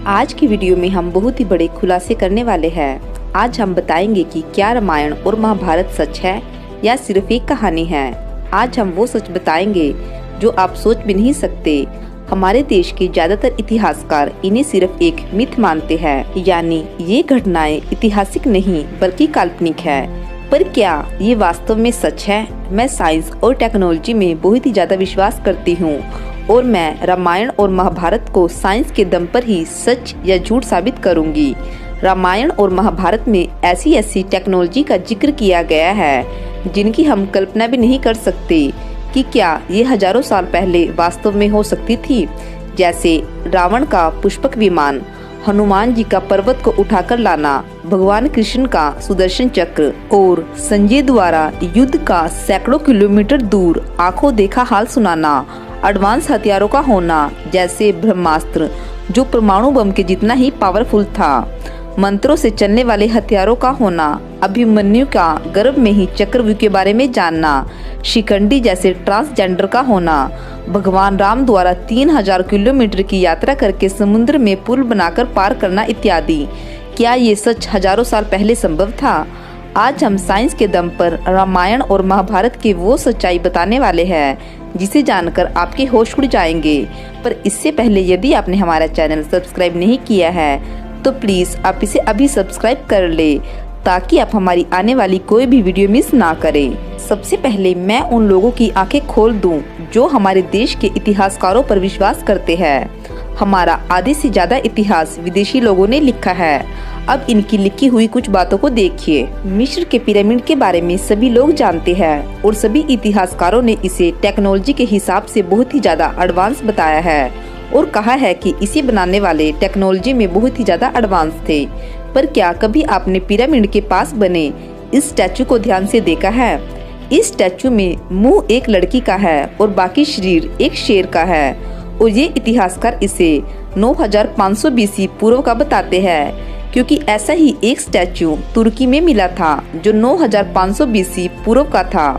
आज की वीडियो में हम बहुत ही बड़े खुलासे करने वाले हैं। आज हम बताएंगे कि क्या रामायण और महाभारत सच है या सिर्फ एक कहानी है। आज हम वो सच बताएंगे जो आप सोच भी नहीं सकते। हमारे देश के ज्यादातर इतिहासकार इन्हें सिर्फ एक मिथ मानते हैं, यानी ये घटनाएं ऐतिहासिक नहीं बल्कि काल्पनिक है। पर क्या ये वास्तव में सच है? मैं साइंस और टेक्नोलॉजी में बहुत ही ज्यादा विश्वास करती हूँ और मैं रामायण और महाभारत को साइंस के दम पर ही सच या झूठ साबित करूंगी। रामायण और महाभारत में ऐसी ऐसी टेक्नोलॉजी का जिक्र किया गया है जिनकी हम कल्पना भी नहीं कर सकते कि क्या ये हजारों साल पहले वास्तव में हो सकती थी। जैसे रावण का पुष्पक विमान, हनुमान जी का पर्वत को उठाकर लाना, भगवान कृष्ण का सुदर्शन चक्र और संजय द्वारा युद्ध का सैकड़ों किलोमीटर दूर आंखों देखा हाल सुनाना, एडवांस हथियारों का होना जैसे ब्रह्मास्त्र जो परमाणु बम के जितना ही पावरफुल था, मंत्रों से चलने वाले हथियारों का होना, अभिमन्यु का गर्भ में ही चक्रव्यूह के बारे में जानना, शिखंडी जैसे ट्रांसजेंडर का होना, भगवान राम द्वारा 3000 किलोमीटर की यात्रा करके समुद्र में पुल बनाकर पार करना इत्यादि। क्या ये सच हजारों साल पहले संभव था? आज हम साइंस के दम पर रामायण और महाभारत की वो सच्चाई बताने वाले हैं जिसे जानकर आपके होश उड़ जाएंगे। पर इससे पहले यदि आपने हमारा चैनल सब्सक्राइब नहीं किया है तो प्लीज आप इसे अभी सब्सक्राइब कर ले ताकि आप हमारी आने वाली कोई भी वीडियो मिस ना करें। सबसे पहले मैं उन लोगों की आंखें खोल दूं जो हमारे देश के इतिहासकारों पर विश्वास करते हैं। हमारा आधे से ज्यादा इतिहास विदेशी लोगों ने लिखा है। अब इनकी लिखी हुई कुछ बातों को देखिए। मिस्र के पिरामिड के बारे में सभी लोग जानते हैं और सभी इतिहासकारों ने इसे टेक्नोलॉजी के हिसाब से बहुत ही ज्यादा एडवांस बताया है और कहा है कि इसे बनाने वाले टेक्नोलॉजी में बहुत ही ज्यादा एडवांस थे। पर क्या कभी आपने पिरामिड के पास बने इस स्टैचू को ध्यान से देखा है? इस स्टैचू में मुंह एक लड़की का है और बाकी शरीर एक शेर का है और ये इतिहासकार इसे 9500 BC पूर्व का बताते हैं, क्योंकि ऐसा ही एक स्टैचू तुर्की में मिला था जो 9500 BC पूर्व का था।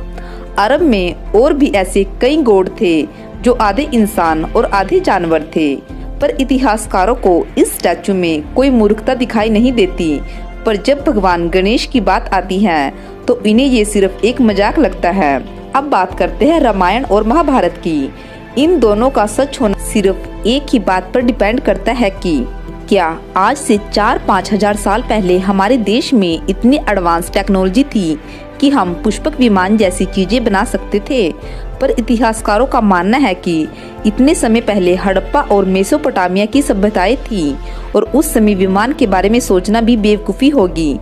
अरब में और भी ऐसे कई गॉड थे जो आधे इंसान और आधे जानवर थे। पर इतिहासकारों को इस स्टैचू में कोई मूर्खता दिखाई नहीं देती। पर जब भगवान गणेश की बात आती है तो इन्हें ये सिर्फ एक मजाक लगता है। अब बात करते हैं रामायण और महाभारत की। इन दोनों का सच होना सिर्फ एक ही बात पर डिपेंड करता है कि क्या आज से 4-5 हजार साल पहले हमारे देश में इतनी एडवांस टेक्नोलॉजी थी कि हम पुष्पक विमान जैसी चीजें बना सकते थे। पर इतिहासकारों का मानना है कि इतने समय पहले हड़प्पा और मेसोपोटामिया की सभ्यताएं थी और उस समय विमान के बारे में सोचना भी बेवकूफ़ी होगी।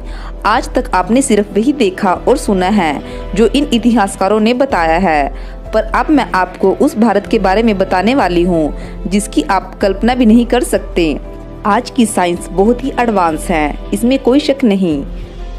आज तक आपने सिर्फ वही देखा और सुना है जो इन इतिहासकारों ने बताया है। पर अब मैं आपको उस भारत के बारे में बताने वाली हूँ जिसकी आप कल्पना भी नहीं कर सकते। आज की साइंस बहुत ही एडवांस है, इसमें कोई शक नहीं।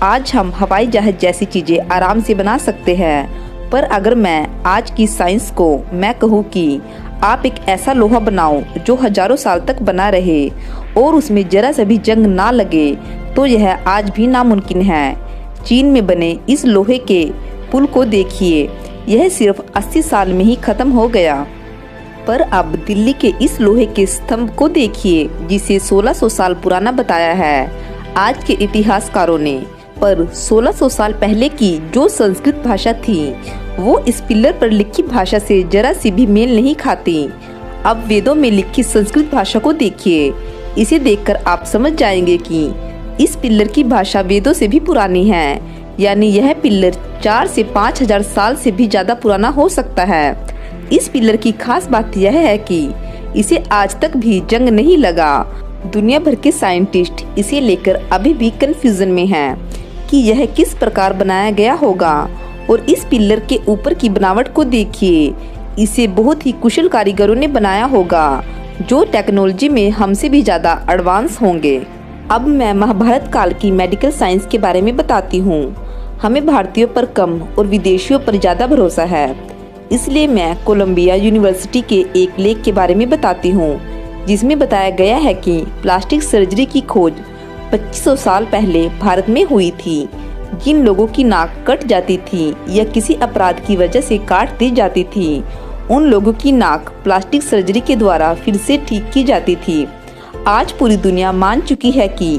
आज हम हवाई जहाज जैसी चीजें आराम से बना सकते हैं। पर अगर मैं आज की साइंस को मैं कहूँ कि आप एक ऐसा लोहा बनाओ जो हजारों साल तक बना रहे और उसमें जरा सा भी जंग ना लगे, तो यह आज भी नामुमकिन है। चीन में बने इस लोहे के पुल को देखिए, यह सिर्फ 80 साल में ही खत्म हो गया। पर अब दिल्ली के इस लोहे के स्तंभ को देखिए जिसे 1600 साल पुराना बताया है आज के इतिहासकारों ने। पर 1600 साल पहले की जो संस्कृत भाषा थी वो इस पिलर पर लिखी भाषा से जरा सी भी मेल नहीं खाती। अब वेदों में लिखी संस्कृत भाषा को देखिए, इसे देखकर आप समझ जाएंगे कि इस पिलर की भाषा वेदों से भी पुरानी है, यानी यह पिलर 4 से 5000 साल से भी ज्यादा पुराना हो सकता है। इस पिलर की खास बात यह है कि इसे आज तक भी जंग नहीं लगा। दुनिया भर के साइंटिस्ट इसे लेकर अभी भी कंफ्यूजन में हैं कि यह किस प्रकार बनाया गया होगा। और इस पिलर के ऊपर की बनावट को देखिए, इसे बहुत ही कुशल कारीगरों ने बनाया होगा जो टेक्नोलॉजी में हमसे भी ज्यादा एडवांस होंगे। अब मैं महाभारत काल की मेडिकल साइंस के बारे में बताती हूँ। हमें भारतीयों पर कम और विदेशियों पर ज्यादा भरोसा है, इसलिए मैं कोलंबिया यूनिवर्सिटी के एक लेख के बारे में बताती हूँ जिसमें बताया गया है कि प्लास्टिक सर्जरी की खोज 2500 साल पहले भारत में हुई थी। जिन लोगों की नाक कट जाती थी या किसी अपराध की वजह से काट दी जाती थी, उन लोगों की नाक प्लास्टिक सर्जरी के द्वारा फिर से ठीक की जाती थी। आज पूरी दुनिया मान चुकी है कि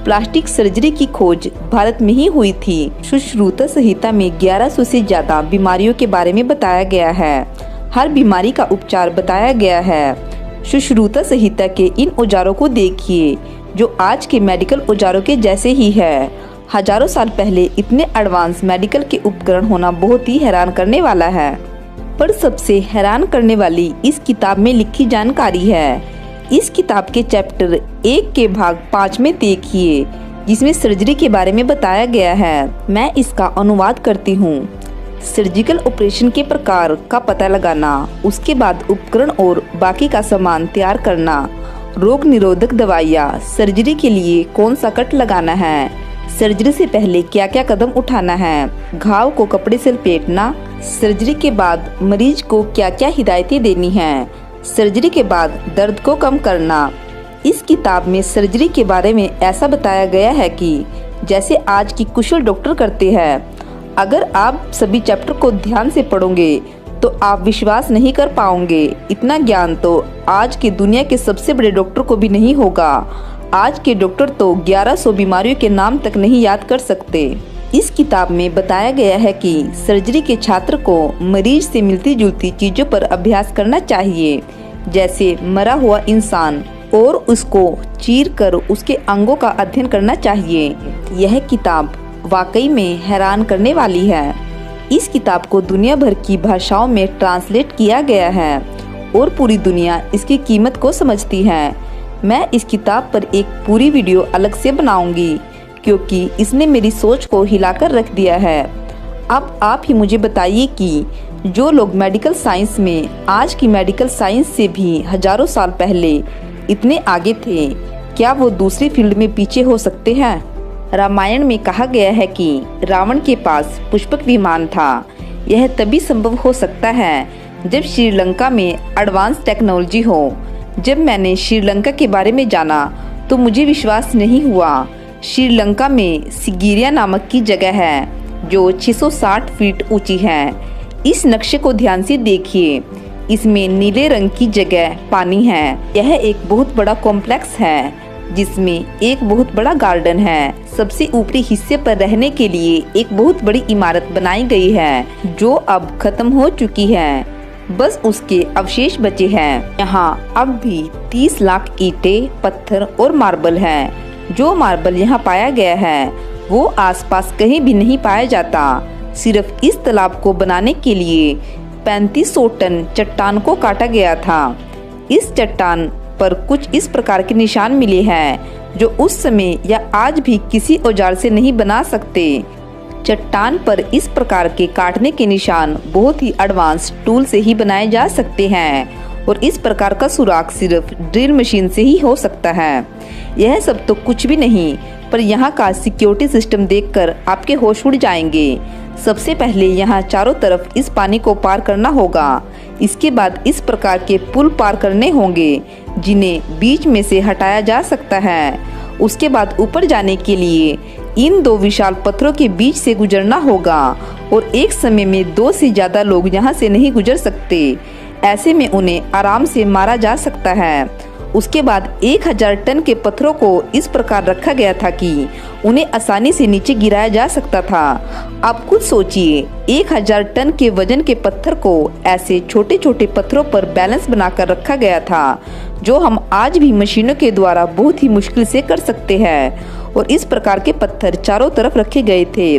प्लास्टिक सर्जरी की खोज भारत में ही हुई थी। सुश्रुत संहिता में 1100 से ज्यादा बीमारियों के बारे में बताया गया है। हर बीमारी का उपचार बताया गया है। सुश्रुत संहिता के इन औजारों को देखिए जो आज के मेडिकल औजारों के जैसे ही है। हजारों साल पहले इतने एडवांस मेडिकल के उपकरण होना बहुत ही हैरान करने वाला है। पर सबसे हैरान करने वाली इस किताब में लिखी जानकारी है। इस किताब के चैप्टर 1 के भाग 5 में देखिए, जिसमें सर्जरी के बारे में बताया गया है। मैं इसका अनुवाद करती हूँ। सर्जिकल ऑपरेशन के प्रकार का पता लगाना, उसके बाद उपकरण और बाकी का सामान तैयार करना, रोग निरोधक दवाइयाँ, सर्जरी के लिए कौन सा कट लगाना है, सर्जरी से पहले क्या क्या कदम उठाना है, घाव को कपड़े से लपेटना, सर्जरी के बाद मरीज को क्या क्या हिदायतें देनी है, सर्जरी के बाद दर्द को कम करना। इस किताब में सर्जरी के बारे में ऐसा बताया गया है कि जैसे आज की कुशल डॉक्टर करते हैं। अगर आप सभी चैप्टर को ध्यान से पढ़ोगे तो आप विश्वास नहीं कर पाओगे। इतना ज्ञान तो आज के दुनिया के सबसे बड़े डॉक्टर को भी नहीं होगा। आज के डॉक्टर तो 1100 बीमारियों के नाम तक नहीं याद कर सकते। इस किताब में बताया गया है कि सर्जरी के छात्र को मरीज से मिलती जुलती चीजों पर अभ्यास करना चाहिए, जैसे मरा हुआ इंसान, और उसको चीर कर उसके अंगों का अध्ययन करना चाहिए। यह किताब वाकई में हैरान करने वाली है। इस किताब को दुनिया भर की भाषाओं में ट्रांसलेट किया गया है और पूरी दुनिया इसकी कीमत को समझती है। मैं इस किताब पर एक पूरी वीडियो अलग से बनाऊंगी क्योंकि इसने मेरी सोच को हिलाकर रख दिया है। अब आप ही मुझे बताइए कि जो लोग मेडिकल साइंस में आज की मेडिकल साइंस से भी हजारों साल पहले इतने आगे थे, क्या वो दूसरी फील्ड में पीछे हो सकते हैं? रामायण में कहा गया है कि रावण के पास पुष्पक विमान था। यह तभी संभव हो सकता है जब श्रीलंका में एडवांस टेक्नोलॉजी हो। जब मैंने श्रीलंका के बारे में जाना तो मुझे विश्वास नहीं हुआ। श्रीलंका में सिगिरिया नामक की जगह है जो 660 फीट ऊंची है। इस नक्शे को ध्यान से देखिए। इसमें नीले रंग की जगह पानी है। यह एक बहुत बड़ा कॉम्प्लेक्स है जिसमें एक बहुत बड़ा गार्डन है। सबसे ऊपरी हिस्से पर रहने के लिए एक बहुत बड़ी इमारत बनाई गई है जो अब खत्म हो चुकी है। बस उसके अवशेष बचे हैं। यहाँ अब भी 30 लाख ईंटें, पत्थर और मार्बल हैं। जो मार्बल यहाँ पाया गया है वो आसपास कहीं भी नहीं पाया जाता। सिर्फ इस तालाब को बनाने के लिए 3500 टन चट्टान को काटा गया था। इस चट्टान पर कुछ इस प्रकार के निशान मिले हैं जो उस समय या आज भी किसी औजार से नहीं बना सकते। चट्टान पर इस प्रकार के काटने के निशान बहुत ही एडवांस टूल से ही बनाए जा सकते हैं और इस प्रकार का सुराख सिर्फ ड्रिल मशीन से ही हो सकता है। यह सब तो कुछ भी नहीं, पर यहाँ का सिक्योरिटी सिस्टम देखकर आपके होश उड़ जाएंगे। सबसे पहले यहाँ चारों तरफ इस पानी को पार करना होगा। इसके बाद इस प्रकार के पुल पार करने होंगे जिन्हें बीच में से हटाया जा सकता है। उसके बाद ऊपर जाने के लिए इन दो विशाल पत्थरों के बीच से गुजरना होगा और एक समय में 2 से ज्यादा लोग यहाँ से नहीं गुजर सकते। ऐसे में उन्हें आराम से मारा जा सकता है। उसके बाद 1000 टन के पत्थरों को इस प्रकार रखा गया था कि उन्हें आसानी से नीचे गिराया जा सकता था। आप खुद सोचिए, 1000 टन के वजन के पत्थर को ऐसे छोटे छोटे पत्थरों पर बैलेंस बनाकर रखा गया था जो हम आज भी मशीनों के द्वारा बहुत ही मुश्किल से कर सकते हैं। और इस प्रकार के पत्थर चारों तरफ रखे गए थे।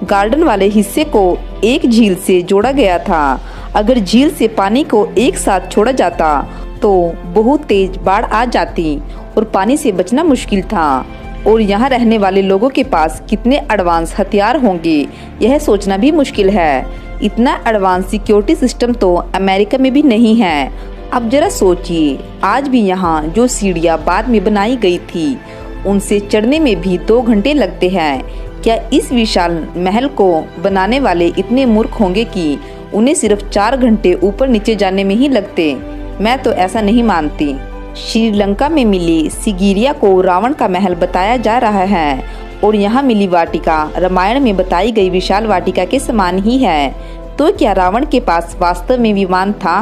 गार्डन वाले हिस्से को एक झील से जोड़ा गया था। अगर झील से पानी को एक साथ छोड़ा जाता तो बहुत तेज बाढ़ आ जाती और पानी से बचना मुश्किल था। और यहाँ रहने वाले लोगों के पास कितने एडवांस हथियार होंगे यह सोचना भी मुश्किल है। इतना एडवांस सिक्योरिटी सिस्टम तो अमेरिका में भी नहीं है। अब जरा सोचिए, आज भी यहाँ जो सीढ़ियाँ बाद में बनाई गई थी उनसे चढ़ने में भी 2 घंटे लगते हैं। क्या इस विशाल महल को बनाने वाले इतने मूर्ख होंगे कि उन्हें सिर्फ 4 घंटे ऊपर नीचे जाने में ही लगते? मैं तो ऐसा नहीं मानती। श्रीलंका में मिली सिगिरिया को रावण का महल बताया जा रहा है और यहाँ मिली वाटिका रामायण में बताई गई विशाल वाटिका के समान ही है। तो क्या रावण के पास वास्तव में विमान था?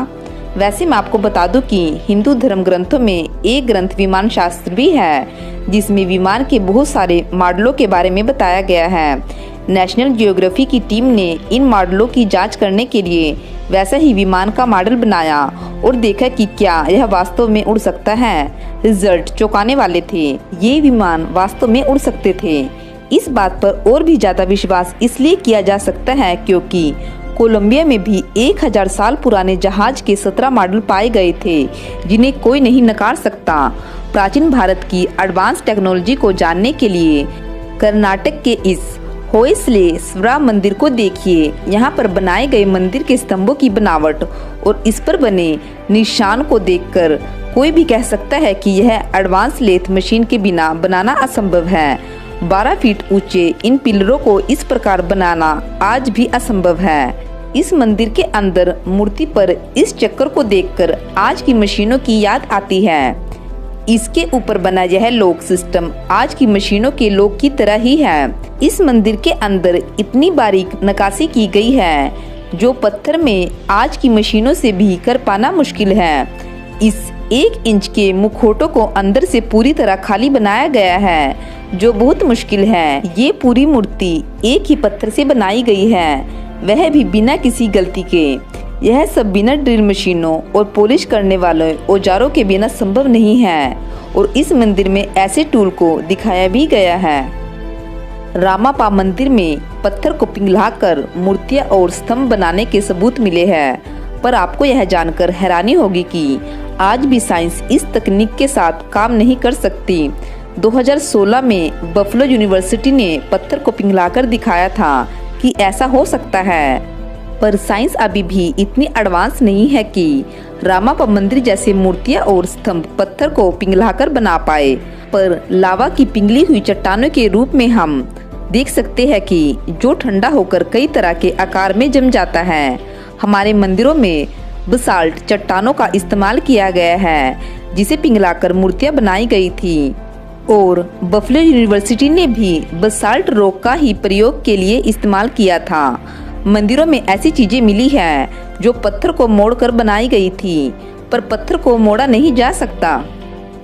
वैसे मैं आपको बता दूं कि हिंदू धर्म ग्रंथों में एक ग्रंथ विमान शास्त्र भी है, जिसमें विमान के बहुत सारे मॉडलों के बारे में बताया गया है। नेशनल जियोग्राफी की टीम ने इन मॉडलों की जांच करने के लिए वैसा ही विमान का मॉडल बनाया और देखा कि क्या यह वास्तव में उड़ सकता है। रिजल्ट चौंकाने वाले थे। ये विमान वास्तव में उड़ सकते थे। इस बात पर और भी ज्यादा विश्वास इसलिए किया जा सकता है क्योंकि कोलंबिया में भी 1000 साल पुराने जहाज के 17 मॉडल पाए गए थे, जिन्हें कोई नहीं नकार सकता। प्राचीन भारत की एडवांस टेक्नोलॉजी को जानने के लिए कर्नाटक के इस होयसलेश्वरा मंदिर को देखिए। यहाँ पर बनाए गए मंदिर के स्तंभों की बनावट और इस पर बने निशान को देखकर कोई भी कह सकता है कि यह एडवांस लेथ मशीन के बिना बनाना असंभव है। 12 फीट ऊंचे इन पिलरों को इस प्रकार बनाना आज भी असंभव है। इस मंदिर के अंदर मूर्ति पर इस चक्कर को देखकर आज की मशीनों की याद आती है। इसके ऊपर बना यह लॉक सिस्टम आज की मशीनों के लॉक की तरह ही है। इस मंदिर के अंदर इतनी बारीक नक्काशी की गई है जो पत्थर में आज की मशीनों से भी कर पाना मुश्किल है। इस 1 इंच के मुखौटों को अंदर से पूरी तरह खाली बनाया गया है, जो बहुत मुश्किल है। ये पूरी मूर्ति एक ही पत्थर से बनाई गई है, वह भी बिना किसी गलती के। यह सब बिना ड्रिल मशीनों और पॉलिश करने वाले औजारों के बिना संभव नहीं है और इस मंदिर में ऐसे टूल को दिखाया भी गया है। रामापा मंदिर में पत्थर को पिघलाकर मूर्तियां और स्तंभ बनाने के सबूत मिले हैं, पर आपको यह जानकर हैरानी होगी कि आज भी साइंस इस तकनीक के साथ काम नहीं कर सकती। 2016 में बफलो यूनिवर्सिटी ने पत्थर को पिघलाकर दिखाया था कि ऐसा हो सकता है, पर साइंस अभी भी इतनी एडवांस नहीं है कि रामापा मंदिर जैसे मूर्तियां और स्तंभ पत्थर को पिघलाकर बना पाए। पर लावा की पिघली हुई चट्टानों के रूप में हम देख सकते हैं कि जो ठंडा होकर कई तरह के आकार में जम जाता है। हमारे मंदिरों में बसाल्ट चट्टानों का इस्तेमाल किया गया है, जिसे पिघलाकर मूर्तियां बनाई गई थी और बफलो यूनिवर्सिटी ने भी बसाल्ट रॉक का ही प्रयोग के लिए इस्तेमाल किया था। मंदिरों में ऐसी चीजें मिली है जो पत्थर को मोड़कर बनाई गई थी, पर पत्थर को मोड़ा नहीं जा सकता।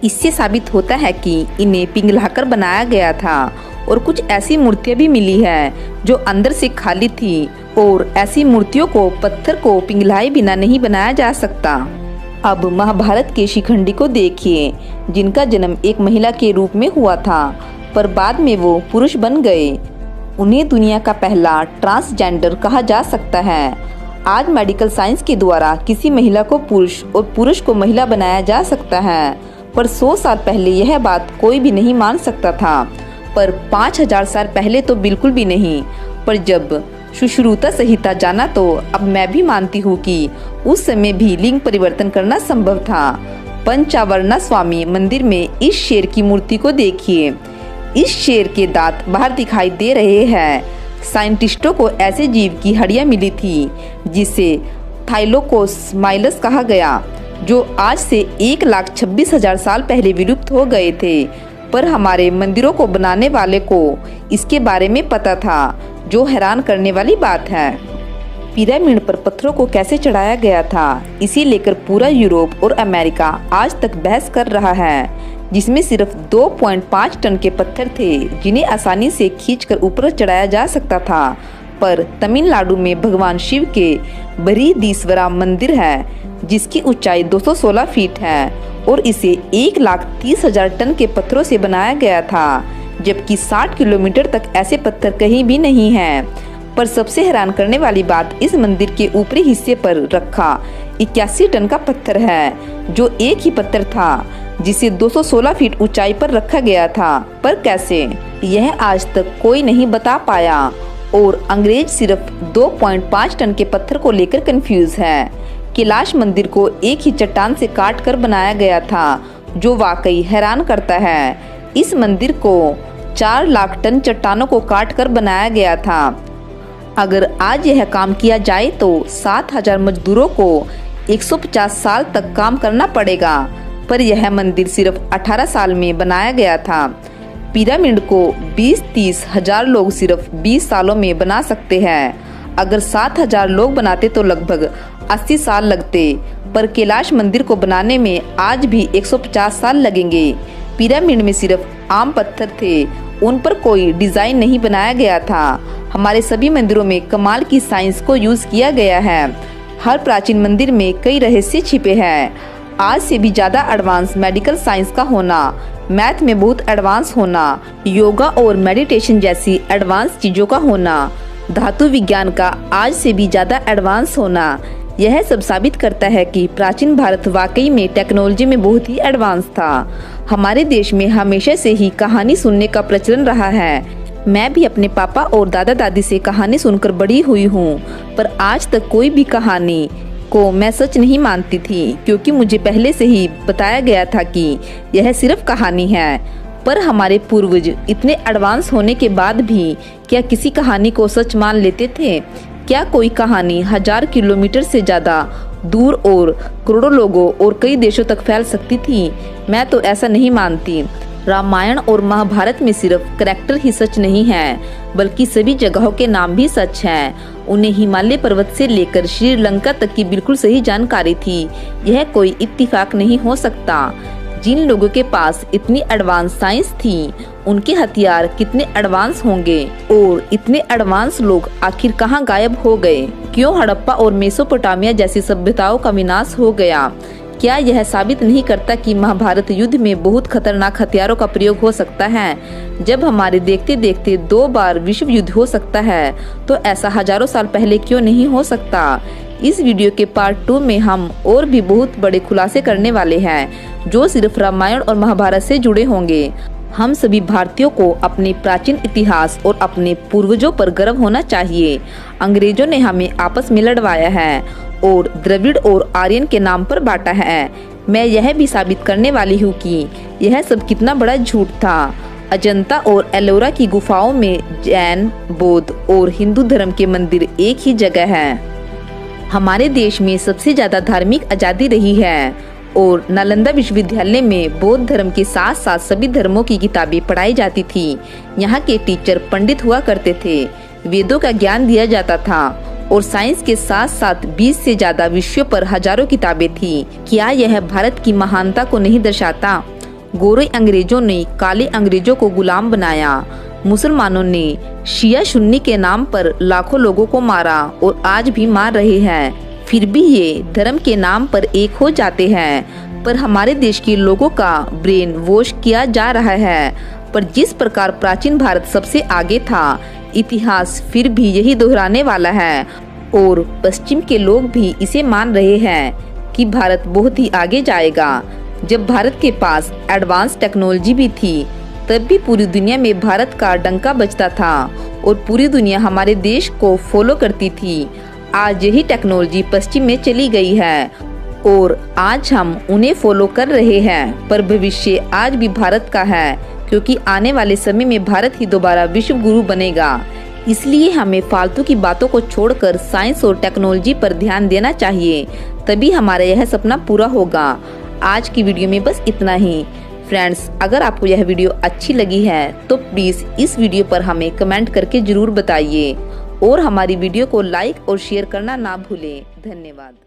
इससे साबित होता है कि इन्हें पिघलाकर बनाया गया था। और कुछ ऐसी मूर्तियां भी मिली है जो अंदर से खाली थी और ऐसी मूर्तियों को पत्थर को पिघलाए बिना नहीं बनाया जा सकता। अब महाभारत के शिखंडी को देखिए, जिनका जन्म एक महिला के रूप में हुआ था, पर बाद में वो पुरुष बन गए। उन्हें दुनिया का पहला ट्रांसजेंडर कहा जा सकता है। आज मेडिकल साइंस के द्वारा किसी महिला को पुरुष और पुरुष को महिला बनाया जा सकता है, पर 100 साल पहले यह बात कोई भी नहीं मान सकता था, पर 5000 साल पहले तो बिल्कुल भी नहीं। पर जब सुश्रुता संहिता जाना तो अब मैं भी मानती हूँ कि उस समय भी लिंग परिवर्तन करना संभव था। पंचावरना स्वामी मंदिर में इस शेर की मूर्ति को देखिए। इस शेर के दांत बाहर दिखाई दे रहे हैं। साइंटिस्टों को ऐसे जीव की हड्डियां मिली थी जिसे थाइलोकोसमाइलस कहा गया, जो आज से 1,26,000 साल पहले विलुप्त हो गए थे। पर हमारे मंदिरों को बनाने वाले को इसके बारे में पता था, जो हैरान करने वाली बात है। पिरामिड पर पत्थरों को कैसे चढ़ाया गया था, इसे लेकर पूरा यूरोप और अमेरिका आज तक बहस कर रहा है, जिसमें सिर्फ 2.5 टन के पत्थर थे जिन्हें आसानी से खींचकर ऊपर चढ़ाया जा सकता था। पर तमिलनाडु में भगवान शिव के बृहदीश्वरा मंदिर है, जिसकी ऊंचाई 216 फीट है और इसे 1,30,000 टन के पत्थरों से बनाया गया था, जबकि 60 किलोमीटर तक ऐसे पत्थर कहीं भी नहीं हैं। पर सबसे हैरान करने वाली बात इस मंदिर के ऊपरी हिस्से पर रखा 81 टन का पत्थर है, जो एक ही पत्थर था जिसे 216 फीट ऊंचाई पर रखा गया था। पर कैसे, यह आज तक कोई नहीं बता पाया और अंग्रेज सिर्फ 2.5 टन के पत्थर को लेकर कंफ्यूज है। कैलाश मंदिर को एक ही चट्टान से काट कर बनाया गया था, जो वाकई हैरान करता है। इस मंदिर को 4 लाख टन चट्टानों को काट कर बनाया गया था। अगर आज यह काम किया जाए तो 7,000 मजदूरों को 150 साल तक काम करना पड़ेगा, पर यह मंदिर सिर्फ 18 साल में बनाया गया था। पिरामिड को 20-30 हजार लोग सिर्फ 20 सालों में बना सकते हैं। अगर 7,000 लोग बनाते तो लगभग 80 साल लगते, पर कैलाश मंदिर को बनाने में आज भी 150 साल लगेंगे। पिरामिड में सिर्फ आम पत्थर थे, उन पर कोई डिजाइन नहीं बनाया गया था। हमारे सभी मंदिरों में कमाल की साइंस को यूज किया गया है। हर प्राचीन मंदिर में कई रहस्य छिपे हैं। आज से भी ज्यादा एडवांस मेडिकल साइंस का होना, मैथ में बहुत एडवांस होना, योगा और मेडिटेशन जैसी एडवांस चीजों का होना, धातु विज्ञान का आज से भी ज्यादा एडवांस होना, यह सब साबित करता है कि प्राचीन भारत वाकई में टेक्नोलॉजी में बहुत ही एडवांस था। हमारे देश में हमेशा से ही कहानी सुनने का प्रचलन रहा है। मैं भी अपने पापा और दादा दादी से कहानी सुनकर बड़ी हुई हूँ, पर आज तक कोई भी कहानी को मैं सच नहीं मानती थी, क्योंकि मुझे पहले से ही बताया गया था कि यह सिर्फ कहानी है। पर हमारे पूर्वज इतने एडवांस होने के बाद भी क्या किसी कहानी को सच मान लेते थे? क्या कोई कहानी 1000 किलोमीटर से ज्यादा दूर और करोड़ों लोगों और कई देशों तक फैल सकती थी? मैं तो ऐसा नहीं मानती। रामायण और महाभारत में सिर्फ कैरेक्टर ही सच नहीं है, बल्कि सभी जगहों के नाम भी सच हैं। उन्हें हिमालय पर्वत से लेकर श्रीलंका तक की बिल्कुल सही जानकारी थी। यह कोई इत्तेफाक नहीं हो सकता। जिन लोगों के पास इतनी एडवांस साइंस थी, उनके हथियार कितने एडवांस होंगे, और इतने एडवांस लोग आखिर कहां गायब हो गए? क्यों हड़प्पा और मेसोपोटामिया जैसी सभ्यताओं का विनाश हो गया? क्या यह साबित नहीं करता कि महाभारत युद्ध में बहुत खतरनाक हथियारों का प्रयोग हो सकता है? जब हमारे देखते देखते 2 बार विश्व युद्ध हो सकता है, तो ऐसा हजारों साल पहले क्यों नहीं हो सकता? इस वीडियो के पार्ट 2 में हम और भी बहुत बड़े खुलासे करने वाले हैं, जो सिर्फ रामायण और महाभारत से जुड़े होंगे। हम सभी भारतीयों को अपने प्राचीन इतिहास और अपने पूर्वजों पर गर्व होना चाहिए। अंग्रेजों ने हमें आपस में लड़वाया है और द्रविड़ और आर्यन के नाम पर बांटा है। मैं यह भी साबित करने वाली हूँ कि यह सब कितना बड़ा झूठ था। अजंता और एलोरा की गुफाओं में जैन, बौद्ध और हिंदू धर्म के मंदिर एक ही जगह है। हमारे देश में सबसे ज्यादा धार्मिक आजादी रही है, और नालंदा विश्वविद्यालय में बौद्ध धर्म के साथ साथ सभी धर्मों की किताबें पढ़ाई जाती थी। यहाँ के टीचर पंडित हुआ करते थे, वेदों का ज्ञान दिया जाता था, और साइंस के साथ साथ 20 से ज्यादा विषयों पर हजारों किताबें थी। क्या यह भारत की महानता को नहीं दर्शाता? गोरे अंग्रेजों ने काले अंग्रेजों को गुलाम बनाया। मुसलमानों ने शिया सुन्नी के नाम पर लाखों लोगों को मारा और आज भी मार रहे हैं। फिर भी ये धर्म के नाम पर एक हो जाते हैं। पर हमारे देश के लोगों का ब्रेन वॉश किया जा रहा है। पर जिस प्रकार प्राचीन भारत सबसे आगे था, इतिहास फिर भी यही दोहराने वाला है, और पश्चिम के लोग भी इसे मान रहे हैं कि भारत बहुत ही आगे जाएगा। जब भारत के पास एडवांस टेक्नोलॉजी भी थी, तब भी पूरी दुनिया में भारत का डंका बजता था और पूरी दुनिया हमारे देश को फॉलो करती थी। आज यही टेक्नोलॉजी पश्चिम में चली गई है और आज हम उन्हें फॉलो कर रहे हैं, पर भविष्य आज भी भारत का है, क्योंकि आने वाले समय में भारत ही दोबारा विश्व गुरु बनेगा। इसलिए हमें फालतू की बातों को छोड़कर साइंस और टेक्नोलॉजी पर ध्यान देना चाहिए, तभी हमारा यह सपना पूरा होगा। आज की वीडियो में बस इतना ही। फ्रेंड्स, अगर आपको यह वीडियो अच्छी लगी है तो प्लीज इस वीडियो पर हमें कमेंट करके जरूर बताइए, और हमारी वीडियो को लाइक और शेयर करना ना भूलें। धन्यवाद।